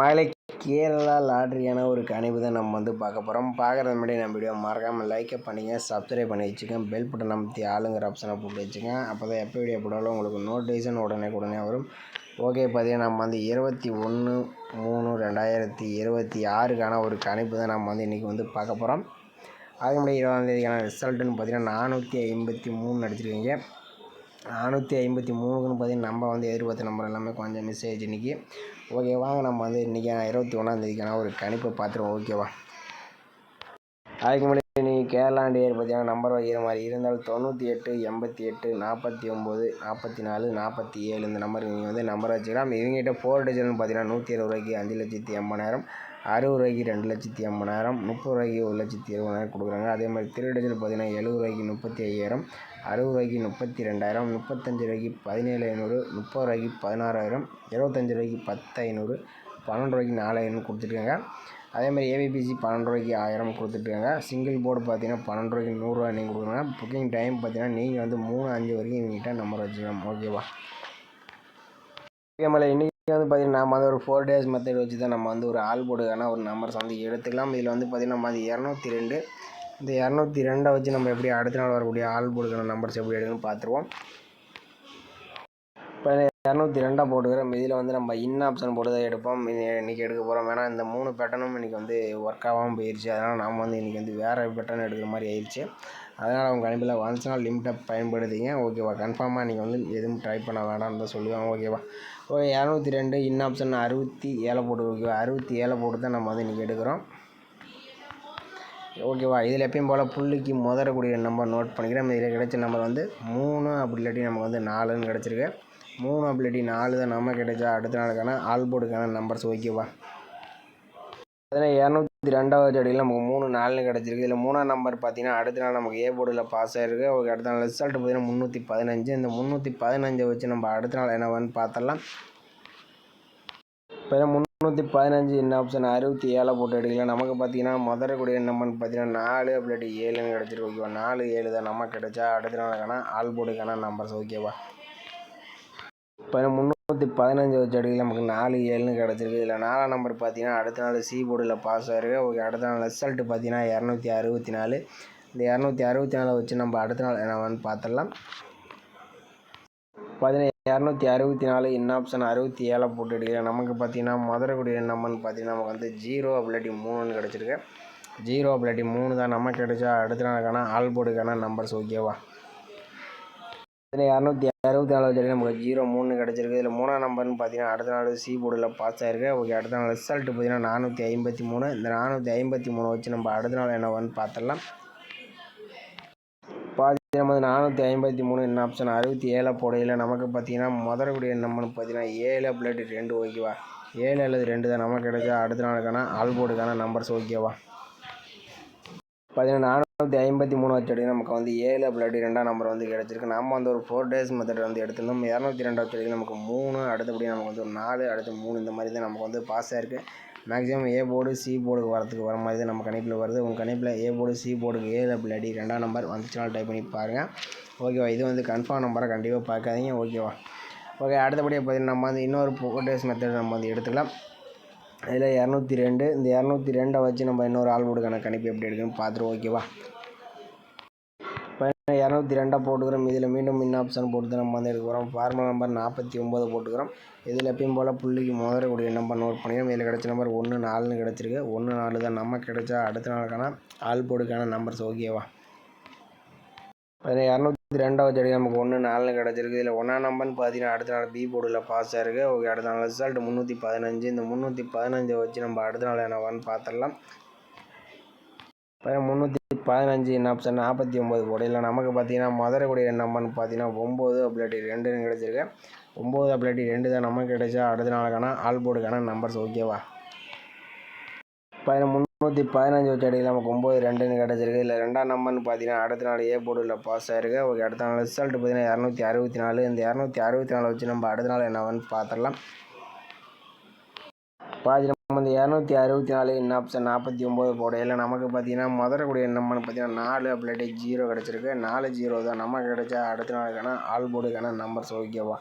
மகளே, கேரளா லாட்ரியான ஒரு கணிப்பு தான் நம்ம பார்க்க போகிறோம். பார்க்குறது முன்னாடி நம்ம வீடியோ மறக்காமல் லைக்கை பண்ணிங்க, சப்ஸ்கிரைப் பண்ணி வச்சுக்கோங்க, பெல் பட்டன் அமைத்தி ஆளுங்கிற ஆப்ஷனை போட்டு வச்சுக்கோங்க. அப்போ தான் எப்போ வீடியோ போட்டாலும் உங்களுக்கு நோட்டிஃபிகேஷன் உடனே வரும். ஓகே, பார்த்தீங்கன்னா நம்ம 21/3/2026க்கான ஒரு கணிப்பு தான் நம்ம இன்றைக்கி பார்க்க போகிறோம். அதுக்கு முன்னாடி 20ஆம் தேதிக்கான ரிசல்ட்டுன்னு பார்த்தீங்கன்னா 453 அடிச்சிருக்கீங்க. 453க்குன்னு பார்த்தீங்கன்னா நம்ம எதிர்பார்த்த நம்பர் எல்லாமே கொஞ்சம் மிஸ் ஆகிடுச்சு இன்றைக்கி. ஓகே, வாங்க நம்ம இன்றைக்கி 21ஆம் தேதிக்கான ஒரு கணிப்பை பார்த்துருவோம். ஓகேவா? அதுக்கு முன்னாடி நீங்கள் கேரளா இயர் பார்த்தீங்கன்னா நம்பர் வைக்கிற மாதிரி இருந்தால் 98, 88, 49, 44, 47 இந்த நம்பருக்கு நீங்கள் நம்பர் வச்சுக்கலாம். இவங்ககிட்ட 4 டிஜிட்னு பார்த்தீங்கன்னா 170 ரூபாய்க்கு 5,80,000, 60 ரூபாய்க்கு 2,80,000, 30 ரூபாய்க்கு 1,20,000 கொடுக்குறாங்க. அதே மாதிரி 3 டிஜிட் பார்த்தீங்கன்னா 70 ரூபாய்க்கு 35,000, 60 ரூபாய்க்கு 32,000, 35 ரூபாய்க்கு 17,500, 30 ரூபாய்க்கு 16,000, 25 ரூபாய்க்கு 10,500, 12 ரூபாய்க்கு 4,000 கொடுத்துருக்காங்க. அதே மாதிரி ஏபிபிசி 12 ரூபாய்க்கு 1000 கொடுத்துட்ருக்காங்க. சிங்கிள் போர்டு பார்த்தீங்கன்னா 12 ரூபாய்க்கு 100 ரூபா நீங்கள் கொடுக்குறாங்க. புக்கிங் டைம் பார்த்தீங்கன்னா நீங்கள் 3-5 வரைக்கும் இவங்ககிட்ட நம்பர் வச்சுக்கலாம். ஓகேவா? ஓகே, இன்றைக்கி பார்த்தீங்கன்னா நம்ம ஒரு 4 days மெத்தட் வச்சு தான் நம்ம ஒரு ஆல் போர்டுக்கான ஒரு நம்பர்ஸ் எடுத்துக்கலாம். இதில் பார்த்தீங்கன்னா நம்ம 202, இந்த 202 வச்சு நம்ம எப்படி அடுத்த நாள் வரக்கூடிய ஆல் போர்டுக்கான நம்பர்ஸ் எப்படி எடுக்கணும்னு பார்த்துருவோம். இப்போ 202 போட்டுக்கிறோம். இதில் நம்ம இன் ஆப்ஷன் போட்டு தான் எடுப்போம். இன்றைக்கி எடுக்க போகிறோம். ஏன்னா இந்த 3 பேட்டர்னும் இன்றைக்கி ஒர்க் ஆகாமல் போயிடுச்சு. அதனால் நாம் இன்றைக்கி வேறு பேட்டர்ன் எடுக்கிற மாதிரி ஆயிடுச்சு. அதனால் அவங்க கணிப்பில் ஒன்ஸ் நாள் லிமிட்டாக பயன்படுத்திங்க. ஓகேவா? கன்ஃபார்மாக நீங்கள் எதுவும் ட்ரை பண்ண வேணாம்னு தான் சொல்லுவாங்க. ஓகேவா? ஓகே, 202 இன் ஆப்ஷன் 67 போட்டு. ஓகேவா? 67 போட்டு தான் நம்ம இன்றைக்கி எடுக்கிறோம். ஓகேவா? இதில் எப்பயும் போல் புள்ளிக்கு முதறக்கூடிய நம்பர் நோட் பண்ணிக்கிறோம். இதில் கிடைச்ச நம்பர் 3 அப்படி இல்லாட்டி நமக்கு 4ன்னு கிடச்சிருக்கு. 3 அப்படி இல்லாட்டி 4 தான் நம்ம கிடைச்சா அடுத்த நாளுக்கான ஆல் போர்டுக்கான நம்பர்ஸ். ஓகேவா? அதனால் 202வது அடியில் நமக்கு 3 4ன்னு கிடச்சிருக்கு. இதில் 3ஆம் நம்பர் பார்த்தீங்கன்னா அடுத்த நாள் நமக்கு ஏ போர்டில் பாஸ் ஆகிருக்கு. ஓகே, அடுத்த நாள் ரிசல்ட் பார்த்தீங்கன்னா 315. இந்த 315 வச்சு நம்ம அடுத்த நாள் என்னவான்னு பார்த்தலாம். இப்போ 315 என்ன ஆப்ஷன் 67 போட்டு எடுக்கலாம். நமக்கு பார்த்தீங்கன்னா முதறக்கூடிய நம்பர்னு பார்த்தீங்கன்னா 4 அப்படி இல்லாட்டி 7ன்னு கிடச்சிருக்கு. ஓகேவா? 4 7 தான் நம்ம கிடைச்சா அடுத்த நாளுக்கான ஆல் போர்டுக்கான நம்பர்ஸ். ஓகேவா? இப்போ 315 வச்சு அடிக்கல நமக்கு 4 7ன்னு கிடச்சிருக்கு. இதில் 4ஆம் நம்பர் பார்த்தீங்கன்னா அடுத்த நாள் சி போர்டில் பாஸ் ஆகிருக்கு. ஓகே, அடுத்த நாள் ரிசல்ட்டு பார்த்தீங்கன்னா 264. இந்த 264 வச்சு நம்ம அடுத்த நாள் என்னவான்னு பார்த்துடலாம். பார்த்தீங்கன்னா 264 இன் ஆப்ஷன் 67 போட்டு எடுக்கலாம். நமக்கு பார்த்தீங்கன்னா முதறக்கூடிய நம்பர்னு பார்த்தீங்கன்னா நமக்கு 0 அப்படி இல்லாட்டி 3ன்னு கிடச்சிருக்கு. 0 அப்படி இல்லாட்டி 3 தான் நம்ம கிடைச்சா அடுத்த நாளுக்கான ஆல் போர்டுக்கான நம்பர்ஸ். ஓகேவா? இதில் 264 வச்சு நமக்கு 0 3 கிடச்சிருக்கு. இதில் 3ஆம் நம்பர்னு பார்த்தீங்கன்னா அடுத்த நாள் சி போர்டில் பாஸ் ஆகிருக்கு. ஓகே, அடுத்த நாள் ரிசல்ட்டு பார்த்தீங்கன்னா 453. இந்த 453 வச்சு நம்ம அடுத்த நாள் என்னவான்னு பார்த்துடலாம். பார்த்தீங்கன்னா நம்ம 453 என்ன ஆப்ஷன் 67 போடையில் நமக்கு பார்த்தீங்கன்னா முதறக்கூடிய நம்பர்னு பார்த்தீங்கன்னா 7 அப்படி இல்லாட்டி 2. ஓகேவா? 7 அல்லது 2 தான் நமக்கு கிடைச்சா அடுத்த நாளுக்கான ஆல் போர்டுக்கான நம்பர்ஸ். ஓகேவா? பார்த்தீங்கன்னா 453 வச்சு நமக்கு 7 அப்படி இல்லாட்டி 2ஆம் நம்பர் கிடச்சிருக்கு. நம்ம ஒரு 4 days மெத்தட் எடுத்துருந்தோம். 202 வச்சு நமக்கு 3, அடுத்தபடி நமக்கு ஒரு 4, அடுத்து 3 இந்த மாதிரி தான் நமக்கு பாஸ் ஆகிருக்கு. மேக்ஸிமம் ஏ போர்டு சி போர்டுக்கு வர மாதிரி தான் நம்ம கணிப்பில் வருது. உங்கள் கணிப்பில் ஏ போர்டு சி போர்டுக்கு 7 அப்படி இல்லாட்டி 2ஆம் நம்பர் வந்துச்சுனாலும் டைப் பண்ணி பாருங்கள். ஓகேவா? இது கன்ஃபார்ம் நம்பரை கண்டிப்பாக பார்க்காதீங்க. ஓகேவா? ஓகே, அடுத்தபடியாக பார்த்தீங்கன்னா நம்ம இன்னொரு 4 days மெத்தட் நம்ம எடுத்துக்கலாம். இதில் 202, இந்த 202 வச்சு நம்ம இன்னொரு ஆல் போர்டுக்கான கணிப்பு எப்படி எடுக்கணும்னு பார்த்துருவோம். ஓகேவா? இப்போ 202 போட்டுக்கிறோம். இதில் மீண்டும் இன் ஆப்ஷன் போட்டு நம்ம எடுக்க போகிறோம். ஃபார்முலா நம்பர் 49 போட்டுக்கிறோம். இதில் எப்பயும் போல் புள்ளிக்கு முதறக்கூடிய நம்பர் நோட் பண்ணிக்கிறோம். இதில் கிடைச்ச நம்பர் 1 4ன்னு கிடச்சிருக்கு. 1 4 தான் நம்ம கிடைச்சா அடுத்த நாளுக்கான ஆல் போர்டுக்கான நம்பர்ஸ். ஓகேவா? அதில் 202 வச்சு அடிக்க நமக்கு 1 4ன்னு கிடச்சிருக்கு. இதில் 1ஆம் நம்பர்னு பார்த்தீங்கன்னா அடுத்த நாள் பி போர்டில் பாஸ் ஆகிருக்கு. ஓகே, அடுத்த நாள் ரிசல்ட் 315. இந்த 315 வச்சு நம்ம அடுத்த நாள் என்னவான்னு பார்த்துடலாம். இப்போ 315 என்ன ஆப்ஷன் 49 போடையில் நமக்கு பார்த்தீங்கன்னா முதறக்கூடிய நம்பர்னு பார்த்தீங்கன்னா 9 அப்படி இல்லாட்டி 2ன்னு கிடச்சிருக்கு. 9 அப்படி இல்லாட்டி 2 தான் நமக்கு கிடைச்சா அடுத்த நாளுக்கான ஆல் போர்டுக்கான நம்பர்ஸ். ஓகேவா? இப்போ 315 வச்சு அடிக்கல நமக்கு 9 2ன்னு கிடச்சிருக்கு. இல்லை 2ஆம் நம்பர்னு பார்த்தீங்கன்னா அடுத்த நாள் ஏ போர்டில் பாஸ் ஆகிருக்கு. ஓகே, அடுத்த நாள் ரிசல்ட் பார்த்தீங்கன்னா 264. இந்த 264 வச்சு நம்ம அடுத்த நாள் என்னவான்னு பார்த்துடலாம். நம்ம இந்த 264 இன் ஆப்ஷன் 49 போடையில் நமக்கு பார்த்தீங்கன்னா முதறக்கூடிய நம்பர்னு பார்த்தீங்கன்னா 4 அப்படி இல்லாட்டி 0 கிடச்சிருக்கு. 4 0 தான் நம்ம கிடைச்சா அடுத்த நாளுக்கான ஆல் போர்டுக்கான நம்பர்ஸ். ஓகேவா?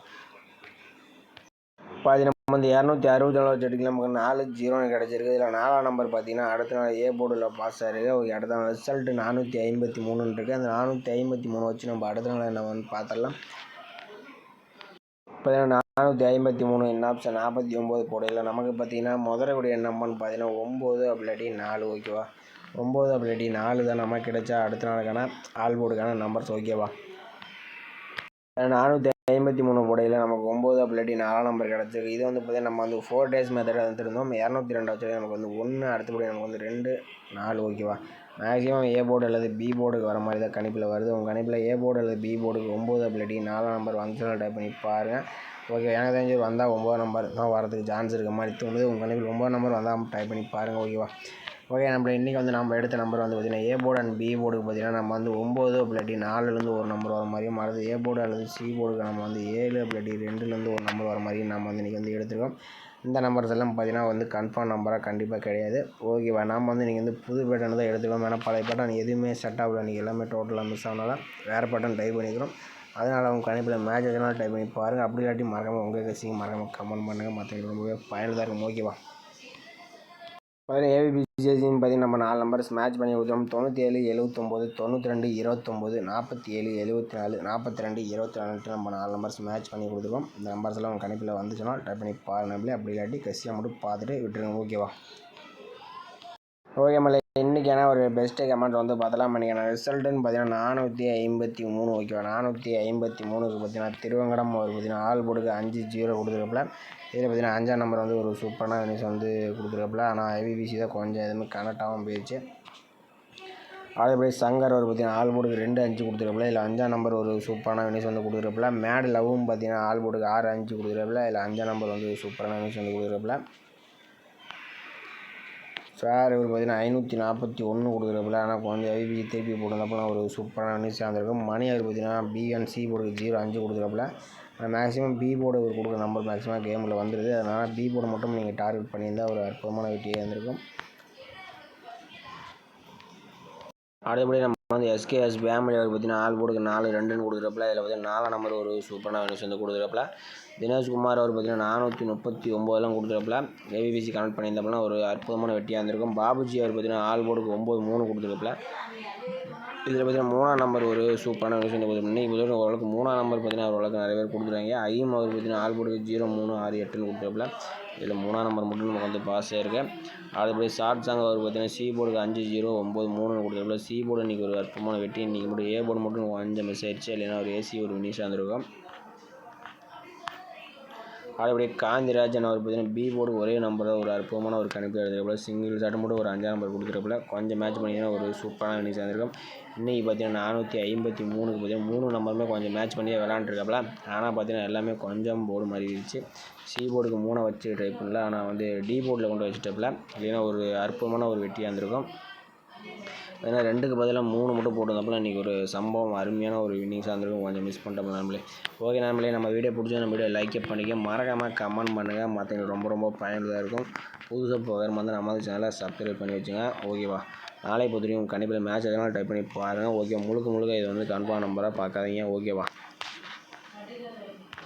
பாதி நம்ம வந்து 264 வச்சு அடிக்கலாம். நமக்கு 4 0 கிடச்சிருக்கு. இதில் 4ஆம் நம்பர் பார்த்தீங்கன்னா அடுத்த நாள் ஏ போர்டில் பாஸ் ஆகிருக்கு. ஓகே, அடுத்த நாள் ரிசல்ட்டு 453 இருக்குது. அந்த 453 வச்சு நம்ம அடுத்த நாள் என்ன வந்து பார்த்துடலாம். பார்த்தீங்கன்னா 453 என்ன ஆப்ஷன் 49 போடையில் நமக்கு பார்த்தீங்கன்னா முதலக்கூடிய நம்பர்னு பார்த்தீங்கன்னா 9 அப்படி 4. ஓகேவா, 9 அப்படி 4 தான் நமக்கு கிடைச்சா அடுத்த நாளுக்கான ஆல் போர்டுக்கான நம்பர்ஸ். ஓகேவா, 453 போடையில் நமக்கு 9 அப்படி 4 நம்பர் கிடச்சிருக்கு. இது வந்து பார்த்தீங்கன்னா நம்ம வந்து 4 days மெத்தட் வந்துருந்தோம். 202 வச்சு நமக்கு வந்து 1 அடுத்தபடி நமக்கு வந்து 2 4. ஓகேவா, மேக்ஸிமம் ஏ போர்டு அல்லது பி போர்டுக்கு வர மாதிரி தான் கணிப்பில் வருது. உங்கள் கணிப்பில் ஏ போர்டு அல்லது பி போர்டுக்கு 9 அப்படி 4 நம்பர் வந்துச்சுன்னா டைப் பண்ணி பாருங்கள். ஓகே, எனக்கு தெரிஞ்சு வந்தால் 9 நம்பர் தான் வரதுக்கு சான்ஸ் இருக்க மாதிரி தோணுது. உங்கள் கணிப்பில் 9 நம்பர் வந்தால் டைப் பண்ணி பாருங்கள். ஓகேவா, ஓகே, நம்ம இன்றைக்கி வந்து நம்ம எடுத்த நம்பர் வந்து பார்த்திங்கன்னா ஏ போர்டு அண்ட் பி போர்டுக்கு பார்த்திங்கன்னா நம்ம வந்து 9 அப்படி 4லேருந்து ஒரு நம்பர் வர மாதிரியும், அடுத்து ஏ போர்டு அல்லது சி போர்டுக்கு நம்ம வந்து 7 அப்படி 2லேருந்து ஒரு நம்பர் வர மாதிரியும் நம்ம வந்து இன்றைக்கி வந்து எடுத்துருக்கோம். இந்த நம்பர்ஸ் எல்லாம் பார்த்திங்கன்னா வந்து கன்ஃபார்ம் நம்பராக கண்டிப்பாக கிடையாது. ஓகேவா, நம்ம வந்து நீங்கள் வந்து புது பேட்டர்ன் தான் எடுத்துக்கோம். ஏன்னா பழைய பேட்டர்ன் எதுவுமே செட் ஆகல, நீங்கள் எல்லாமே டோட்டலாக மிஸ் ஆனால வேறு பேட்டர்ன் டைப் பண்ணிக்கிறோம். அதனால் அவங்க கணிப்பில் மேட்ச் எதனால் டைப் பண்ணி பாருங்கள். அப்படி இல்லாட்டி மறக்காமல் உங்கள் கட்சிக்கு மறக்காமல் கமெண்ட் பண்ணுங்கள். மற்றவங்களுக்கு ரொம்பவே பயனுள்ளதாக இருக்கும். ஓகேவா, பார்த்தீங்கன்னா ஏபிபிசிஎஸ்சின்னு பார்த்தீங்கன்னா நம்ம 4 நம்பர்ஸ் மேட்ச் பண்ணி கொடுத்துருவோம். 97 79 92 29 47 74 42 24 நம்ம 4 நம்பர்ஸ் மேட்ச் பண்ணி கொடுத்துருவோம். இந்த நம்பர்ஸ் எல்லாம் உங்கள் கணிப்பில் வந்துச்சுன்னா டைப் பண்ணி பாருங்கள். அப்படி இல்லாட்டி கசியாக மட்டும் பார்த்துட்டு விட்டுருங்க. ஓகேவா, ஓகே மலை இன்றைக்கான ஒரு பெஸ்ட்டு கமெண்ட் வந்து பார்த்தலாம். பண்ணிக்கிறேன் ரிசல்ட்டுன்னு பார்த்தீங்கன்னா 453. ஓகேவா, 453க்கு பார்த்தீங்கன்னா திருவங்கடம் ஒரு பார்த்தீங்கன்னா ஆல் போர்டுக்கு 5-0 கொடுத்துருக்கப்பில். இதில் பார்த்தீங்கன்னா 5ஆம் நம்பர் வந்து ஒரு சூப்பரான வினிஸ் வந்து கொடுத்துருக்கப்பில். ஆனால் ஐபிபிசி தான் கொஞ்சம் எதுவுமே கனெக்டாகவும் போயிடுச்சு. அதேபடி சங்கர் ஒரு பார்த்தீங்கன்னா ஆல் போர்டுக்கு 2-5 கொடுத்துருக்கப்பில். இதில் 5ஆம் நம்பர் ஒரு சூப்பரான வினிஸ் வந்து கொடுத்துருக்கப்பில். மேட் லவ்வும் பார்த்தீங்கன்னா ஆல் போர்டுக்கு 6-5 கொடுத்துருக்கப்பில். இதில் 5ஆம் நம்பர் வந்து சூப்பரான வினிஸ் வந்து கொடுத்துருக்கப்பில். சார் இவர் பார்த்தீங்கன்னா 541 கொடுக்குறப்பில். ஆனால் கொஞ்சம் ஐபிசி திருப்பி போட்டுருந்தப்பலாம் ஒரு சூப்பரான நியூஸ் சேர்ந்துருக்கும். மணி அவர் பார்த்தீங்கன்னா பி அண்ட் சி போர்டுக்கு 0-5 கொடுக்குறப்பில். ஆனால் மேக்ஸிமம் பி போர்டு ஒரு கொடுக்குற நம்பர் மேக்ஸிமம் கேமில் வந்துடுது. அதனால் பி போர்டு மட்டும் நீங்கள் டார்கெட் பண்ணியிருந்தால் ஒரு அற்புதமான வெற்றியாக இருந்திருக்கும். அடுத்தபடி நம்ம வந்து எஸ்கேஎஸ் ஃபேமிலி அவர் பார்த்தீங்கன்னா ஆல் போர்டுக்கு 4-2ன்னு கொடுக்குறப்பில். இதில் பார்த்தீங்கன்னா 4ஆம் நம்பர் ஒரு சூப்பரான நியூஸ் வந்து கொடுக்குறப்பில். தினேஷ்குமார் அவர் பார்த்தீங்கன்னா 439 கொடுத்துருப்பில். ஏபிபிசி கனெக்ட் பண்ணியிருந்தப்பலாம் ஒரு அற்புதமான வெட்டியாக இருந்திருக்கும். பாபுஜி அவர் பார்த்தீங்கன்னா ஆல் போர்டுக்கு 9-3 கொடுத்துருப்பில். இதில் பார்த்தீங்கன்னா 3ஆம் நம்பர் ஒரு சூப்பரான நியூஸ் வந்து கொடுத்துருப்போம். இன்றைக்கி பார்த்தீங்கன்னா ஓரளவுக்கு 3ஆம் நம்பர் பார்த்தீங்கன்னா ஓரளவுக்கு நிறைய பேர் கொடுத்துருவாங்க. ஐயும் அவர் பார்த்தீங்கன்னா ஆல் போர்டுக்கு 0-3-6-8ன்னு கொடுத்துருப்பில். இதில் 3ஆம் நம்பர் மட்டும் நமக்கு வந்து பாஸ் ஆயிருக்கு. அதுபடி ஷார்ட் சாங் அவர் பார்த்தீங்கன்னா சி போர்டுக்கு 5-0-9-3ன்னு கொடுத்துருப்பில். சி போர்டு இன்றைக்கி ஒரு அற்புதமான வெட்டி. இன்றைக்கி மட்டும் ஏ போர்டு மட்டும் 5 மிஸ் ஆயிடுச்சு. இல்லைன்னா ஒரு ஏசி ஒரு வினிஷாக இருந்திருக்கும். அதுபடி காந்திராஜன் அவர் பார்த்தீங்கன்னா பி போர்டு ஒரே நம்பரில் ஒரு அற்புதமான ஒரு கணிப்பு எடுத்துருப்பில். சிங்கிள் ஷாட் மட்டும் ஒரு 5ஆம் நம்பர் கொடுத்துருப்பில். கொஞ்சம் மேட்ச் பண்ணிங்கன்னா ஒரு சூப்பரான வினிஷ் இருந்திருக்கும். இன்றைக்கி பார்த்தீங்கன்னா 453க்கு பார்த்தீங்கன்னா 3 நம்பருமே கொஞ்சம் மேட்ச் பண்ணி விளாண்டுருக்காப்புல. ஆனால் பார்த்தீங்கன்னா எல்லாமே கொஞ்சம் போர்டு மாறிடுச்சு. சி போர்டுக்கு 3 வச்சு ட்ரை பண்ணல. ஆனால் வந்து டி போர்டில் கொண்டு வச்சுட்டப்பில். இல்லைன்னா ஒரு அற்புதமான ஒரு வெட்டியாக இருந்திருக்கும். ஏன்னா 2க்கு பதிலாக 3 மட்டும் போட்டிருந்தப்பலாம் இன்றைக்கி ஒரு சம்பவம் அருமையான ஒரு வின்னிங்ஸாக இருந்திருக்கும். கொஞ்சம் மிஸ் பண்ணிட்டோம் நம்மளே. ஓகே நம்மளே நம்ம வீடியோ பிடிச்சா நம்ம வீடியோ லைக் பண்ணிக்க மறக்காமல் கமெண்ட் பண்ணுங்கள். மற்றவங்களுக்கு ரொம்ப ரொம்ப பயனுள்ளதாக இருக்கும். புதுசாக போகிற மாதிரி நம்ம சேனலை சப்ஸ்கிரைப் பண்ணி வச்சுங்க. ஓகேவா, நாளை பொறுத்தவரைக்கும் கண்டிப்பாக மேட்ச் எதனால் டைப் பண்ணி பாருங்கள். ஓகே, முழுக்க இது வந்து கன்ஃபார்ம் நம்பராக பார்க்காதீங்க. ஓகேவா.